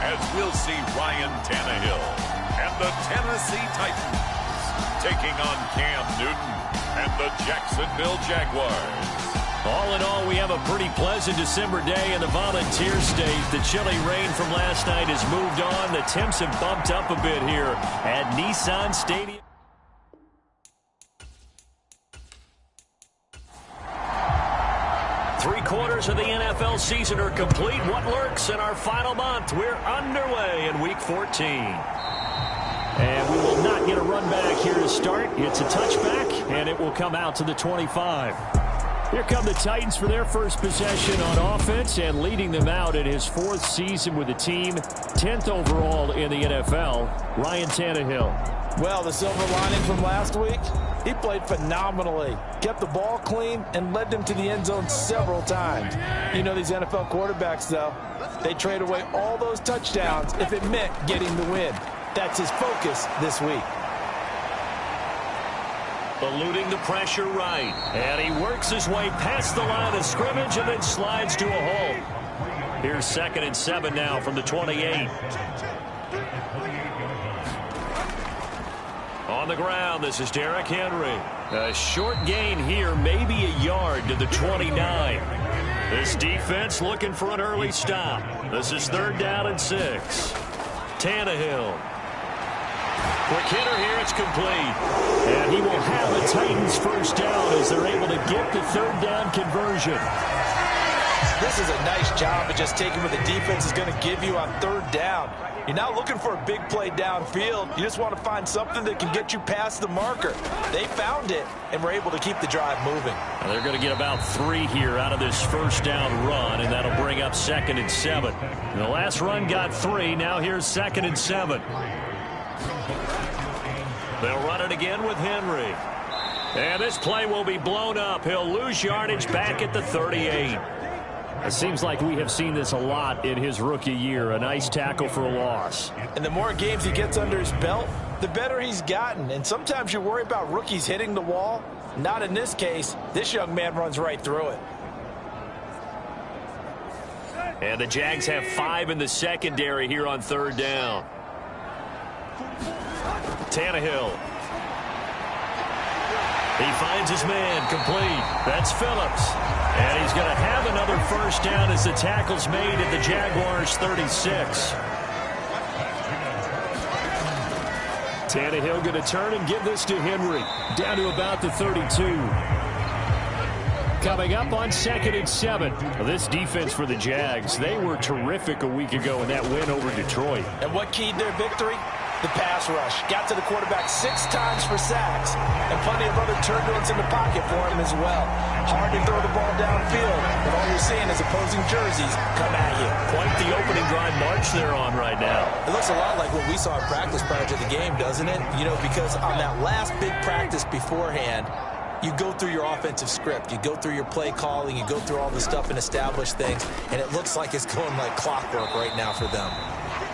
as we'll see Ryan Tannehill and the Tennessee Titans taking on Cam Newton and the Jacksonville Jaguars. All in all, we have a pretty pleasant December day in the Volunteer State. The chilly rain from last night has moved on. The temps have bumped up a bit here at Nissan Stadium. Three-quarters of the NFL season are complete. What lurks in our final month? We're underway in Week 14. And we will not get a run back here to start. It's a touchback, and it will come out to the 25. Here come the Titans for their first possession on offense, and leading them out in his fourth season with the team, 10th overall in the NFL, Ryan Tannehill. Well, the silver lining from last week, he played phenomenally, kept the ball clean, and led them to the end zone several times. You know these NFL quarterbacks, though, they trade away all those touchdowns if it meant getting the win. That's his focus this week. Eluding the pressure right. And he works his way past the line of scrimmage and then slides to a hole. Here's 2nd and 7 now from the 28. On the ground, this is Derrick Henry. A short gain here, maybe a yard to the 29. This defense looking for an early stop. This is 3rd down and 6. Tannehill. Quick hitter here, it's complete. And he will have the Titans first down as they're able to get the 3rd down conversion. This is a nice job of just taking what the defense is going to give you on 3rd down. You're not looking for a big play downfield. You just want to find something that can get you past the marker. They found it and were able to keep the drive moving. Well, they're going to get about 3 here out of this first down run, and that'll bring up 2nd and 7. And the last run got 3. Now here's 2nd and 7. They'll run it again with Henry. And this play will be blown up. He'll lose yardage back at the 38. It seems like we have seen this a lot in his rookie year. A nice tackle for a loss. And the more games he gets under his belt, the better he's gotten. And sometimes you worry about rookies hitting the wall. Not in this case. This young man runs right through it. And the Jags have 5 in the secondary here on 3rd down. Tannehill. He finds his man, complete. That's Phillips. And he's going to have another first down as the tackle's made at the Jaguars' 36. Tannehill going to turn and give this to Henry. Down to about the 32. Coming up on 2nd and 7. This defense for the Jags, they were terrific a week ago in that win over Detroit. And what keyed their victory? The pass rush. Got to the quarterback 6 times for sacks, and plenty of other turbulence in the pocket for him as well. Hard to throw the ball downfield, but all you're seeing is opposing jerseys come at you. Quite the opening drive march they're on right now. It looks a lot like what we saw in practice prior to the game, doesn't it? You know, because on that last big practice beforehand, you go through your offensive script. You go through your play calling. You go through all the stuff and establish things, and it looks like it's going like clockwork right now for them.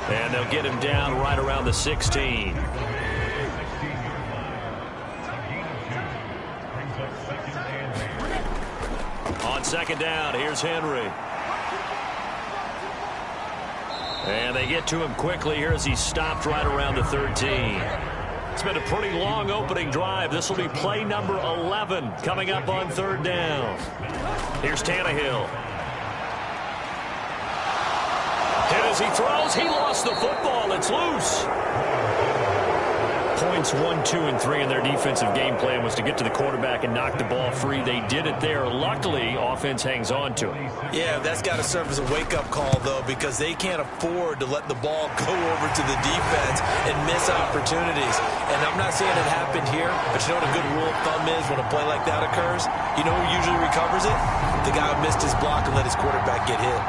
And they'll get him down right around the 16. On 2nd down, here's Henry. And they get to him quickly here as he's stopped right around the 13. It's been a pretty long opening drive. This will be play number 11 coming up on 3rd down. Here's Tannehill. And as he throws, he lost the football. It's loose. Points 1, 2, and 3 in their defensive game plan was to get to the quarterback and knock the ball free. They did it there. Luckily, offense hangs on to it. Yeah, that's got to serve as a wake-up call, though, because they can't afford to let the ball go over to the defense and miss opportunities. And I'm not saying it happened here, but you know what a good rule of thumb is when a play like that occurs? You know who usually recovers it? The guy who missed his block and let his quarterback get hit.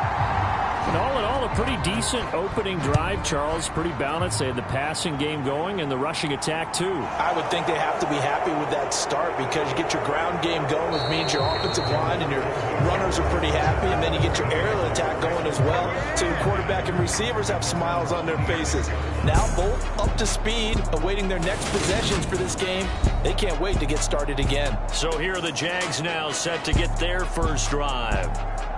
And all in all, a pretty decent opening drive, Charles. Pretty balanced. They had the passing game going and the rushing attack, too. I would think they have to be happy with that start because you get your ground game going, which means your offensive line and your runners are pretty happy, and then you get your aerial attack going as well. So your quarterback and receivers have smiles on their faces. Now both up to speed, awaiting their next possessions for this game. They can't wait to get started again. So here are the Jags now set to get their first drive.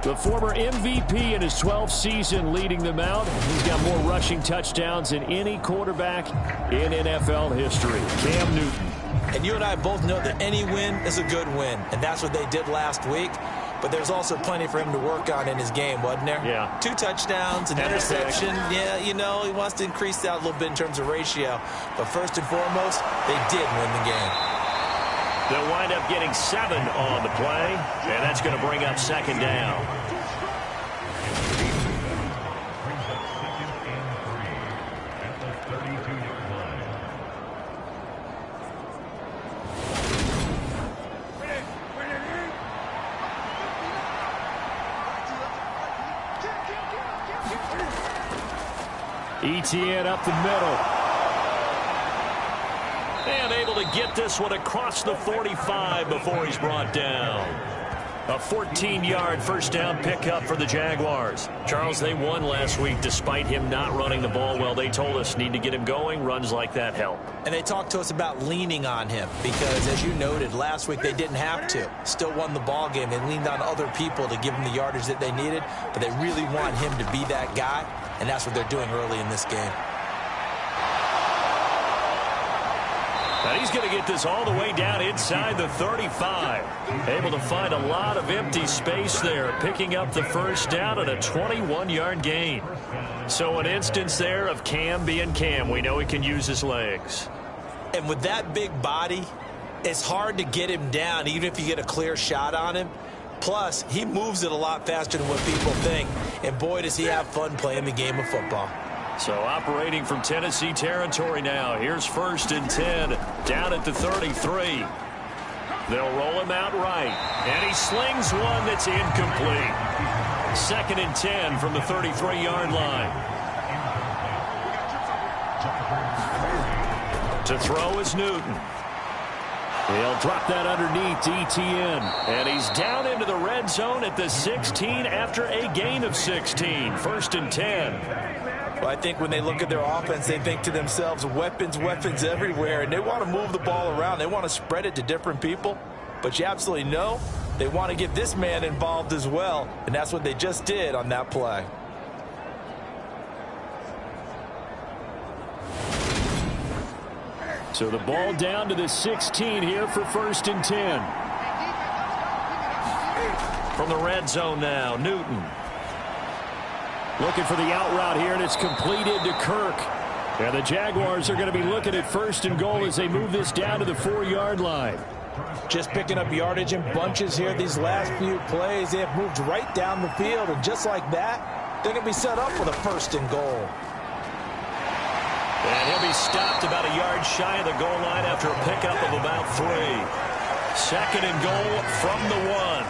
The former MVP in his 12th season leading them out. He's got more rushing touchdowns than any quarterback in NFL history. Cam Newton. And you and I both know that any win is a good win, and that's what they did last week. But there's also plenty for him to work on in his game, wasn't there? Yeah. 2 touchdowns, an interception. Yeah, you know, he wants to increase that a little bit in terms of ratio. But first and foremost, they did win the game. They'll wind up getting 7 on the play, and that's going to bring up second down. Tenn up the middle. And able to get this one across the 45 before he's brought down. A 14-yard first down pickup for the Jaguars. Charles, they won last week despite him not running the ball well. They told us need to get him going. Runs like that help. And they talked to us about leaning on him because, as you noted, last week they didn't have to. Still won the ball game. They leaned on other people to give them the yardage that they needed, but they really want him to be that guy, and that's what they're doing early in this game. And he's going to get this all the way down inside the 35. Able to find a lot of empty space there, picking up the first down at a 21-yard gain. So an instance there of Cam being Cam. We know he can use his legs. And with that big body, it's hard to get him down, even if you get a clear shot on him. Plus, he moves it a lot faster than what people think. And boy, does he have fun playing the game of football. So operating from Tennessee territory now. Here's 1st and 10 down at the 33. They'll roll him out right. And he slings one that's incomplete. 2nd and 10 from the 33-yard line. To throw is Newton. He'll drop that underneath to Tenn. And he's down into the red zone at the 16 after a gain of 16. 1st and 10. Well, I think when they look at their offense, they think to themselves, weapons, weapons everywhere. And they want to move the ball around. They want to spread it to different people. But you absolutely know they want to get this man involved as well. And that's what they just did on that play. So the ball down to the 16 here for 1st and 10. From the red zone now, Newton. Looking for the out route here, and it's completed to Kirk. And the Jaguars are going to be looking at 1st and goal as they move this down to the 4-yard line. Just picking up yardage in bunches here. These last few plays, they have moved right down the field. And just like that, they're going to be set up with a 1st and goal. And he'll be stopped about a yard shy of the goal line after a pickup of about 3. 2nd and goal from the 1.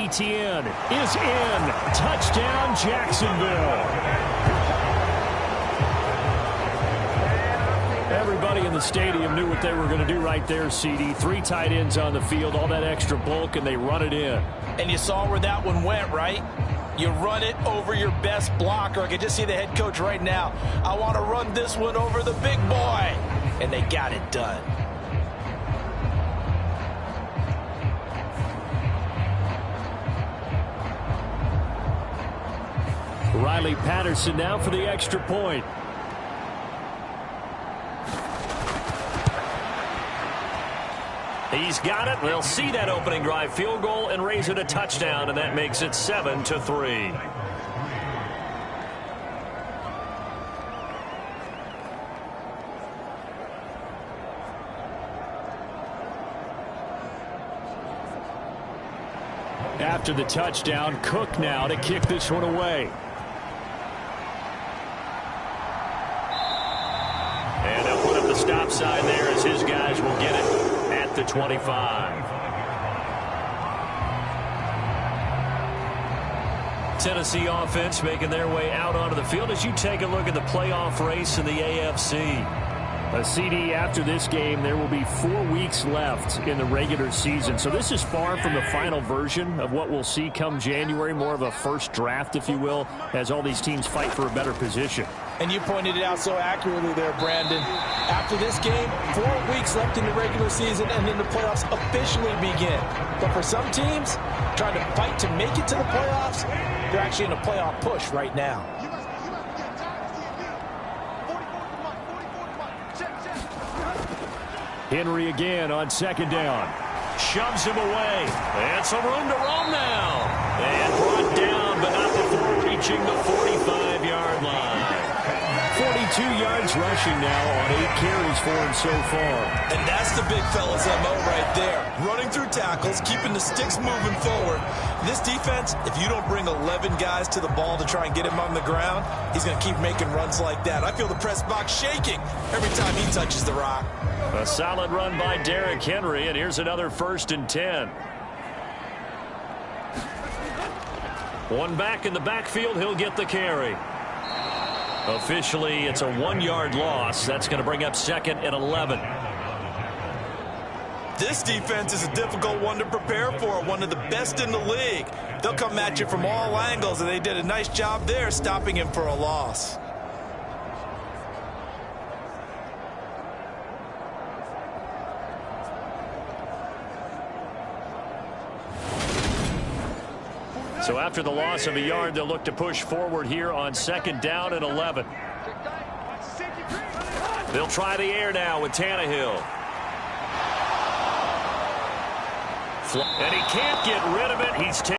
Tenn is in. Touchdown, Jacksonville. Everybody in the stadium knew what they were going to do right there, CD. 3 tight ends on the field, all that extra bulk, and they run it in. And you saw where that one went, right? You run it over your best blocker. I can just see the head coach right now. I want to run this one over the big boy. And they got it done. Riley Patterson now for the extra point. He's got it. They'll see that opening drive field goal and raise it a touchdown, and that makes it 7-3. After the touchdown, Cook now to kick this one away. And they'll put up the stop sign there as his guys will get it at the 25. Tennessee offense making their way out onto the field as you take a look at the playoff race in the AFC. A CD after this game. There will be 4 weeks left in the regular season. So this is far from the final version of what we'll see come January. More of a first draft, if you will, as all these teams fight for a better position. And you pointed it out so accurately there, Brandon. After this game, 4 weeks left in the regular season, and then the playoffs officially begin. But for some teams, trying to fight to make it to the playoffs, they're actually in a playoff push right now. Henry again on second down. Shoves him away. And some room to roam now. And brought down, but not before reaching the 45-yard line. 42 yards rushing now on 8 carries for him so far. And that's the big fella's MO right there. Running through tackles, keeping the sticks moving forward. This defense, if you don't bring 11 guys to the ball to try and get him on the ground, he's going to keep making runs like that. I feel the press box shaking every time he touches the rock. A solid run by Derrick Henry, and here's another 1st and 10. One back in the backfield, he'll get the carry. Officially, it's a 1-yard loss. That's going to bring up 2nd and 11. This defense is a difficult one to prepare for, one of the best in the league. They'll come at you from all angles, and they did a nice job there stopping him for a loss. So after the loss of a yard, they'll look to push forward here on 2nd down and 11. They'll try the air now with Tannehill. And he can't get rid of it. He's